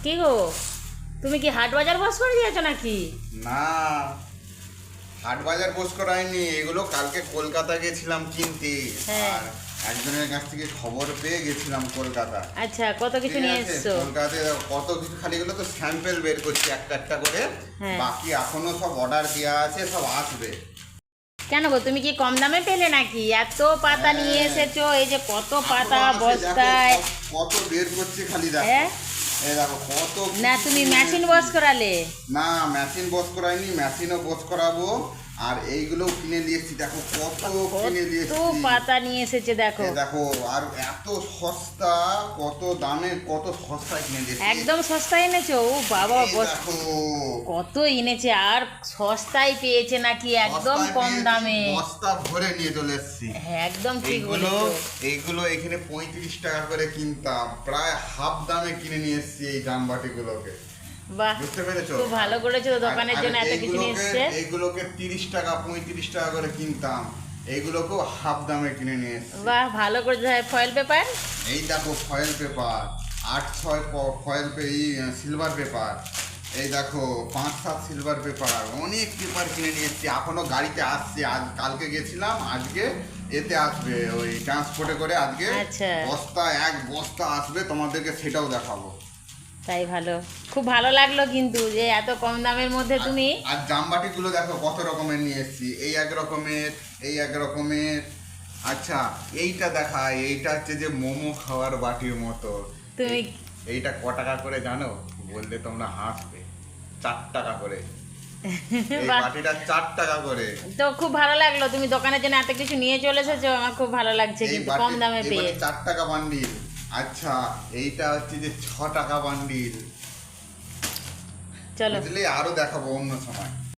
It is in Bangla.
কি গো, তুমি কি হাট বাজার বস করে দিয়েছো নাকি? না, হাট বাজার পোস্ট করাইনি, এগুলো কালকে কলকাতা গেছিলাম কিনতে। হ্যাঁ। আর একজনের কাছ থেকে খবর পেয়ে গেছিলাম কলকাতা। আচ্ছা, কত কিছু ঠিক নিয়ে আছে, এসছো? কলকাতাতে কত কিছু, খালি এগুলো তো স্যাম্পেল বের করছি একটা একটা করে। হ্যাঁ। বাকি এখনো সব অর্ডার দেওয়া আছে, সব আসবে। কেন গো, তুমি কি কম দামে পেলে নাকি? এত পাতা নিয়ে হ্যাঁ। এসেছো, এই যে কত পাতা এখনো আছে, দেখো বস্তায়। কত বের করছে, খালি দেখো। হ্যাঁ? এই দেখো কত না, কিছু তুমি নিয়ে মেশিন এসেছি। বস করালে? না, মেশিন বস করাইনি, মেশিনও বস করাবো। আর এইগুলো কিনে নিয়েছি, দেখো কত কিনে কত নিয়েছি। পাতা নিয়ে এসেছে দেখো। এই দেখো, আর এত সস্তা, কত দামে, কত সস্তায় কিনে দিয়েছি। একদম সস্তায় এনেছো? ও বাবা, এই দেখো, কত এনেছে, আর সস্তায় পেয়েছে নাকি একদম সস্তায় কম পেয়েছি, দামে? বস্তা ভরে নিয়ে চলে এসেছি। হ্যাঁ, একদম ঠিক এইগুলো বলেছো। এইগুলো এখানে 35 টাকা করে কিনতাম, প্রায় হাফ দামে কিনে নিয়ে এসেছি এই জামবাটিগুলোকে। বাহ, বুঝতে পেরেছো? খুব ভালো করেছো তো, দোকানের আর জন্য এত কিছু নিয়ে এসছে। এইগুলোকে 30 টাকা 35 টাকা করে কিনতাম, এইগুলোকেও হাফ দামে কিনে নিয়ে এসেছি। বাহ, ভালো করেছো। Foil paper? এই দেখো foil paper, 8-6 foil silver paper. এই দেখো 5-7 সিলভার পেপার, অনেক পেপার কিনে নিয়ে এসেছি। এখনো গাড়িতে আসছে, আজ কালকে গেছিলাম, আজকে এতে আসবে, ওই ট্রান্সপোর্টে করে আজকে। আচ্ছা। এক বস্তা আসবে, তোমাদেরকে সেটাও দেখাবো। তাই ভালো, খুব ভালো লাগলো কিন্তু যে এত কম দামের মধ্যে তুমি। আর জামবাটিগুলো দেখো কত রকমের নিয়ে এসেছি, এই এক রকমের, এই এক রকমের। আচ্ছা, এইটা দেখায়, এইটা হচ্ছে যে মোমো খাওয়ার বাটির মতো। তুমি এইটা ক টাকা করে জানো? বললে তোমরা হাসবে। 4 টাকা করে। এই বাহ, বাটিটা 4 টাকা করে। তো খুব ভালো লাগলো, তুমি দোকানের জন্য এত কিছু নিয়ে চলে এসেছো, আমার খুব ভালো লাগছে এই কিন্তু কম দামে এই পেয়ে। বাটি 4 টাকা বান্ডিল। আচ্ছা, এইটা হচ্ছে যে 6 টাকা বান্ডিল। চলো। বুঝলে, আরো দেখাবো অন্য সময়।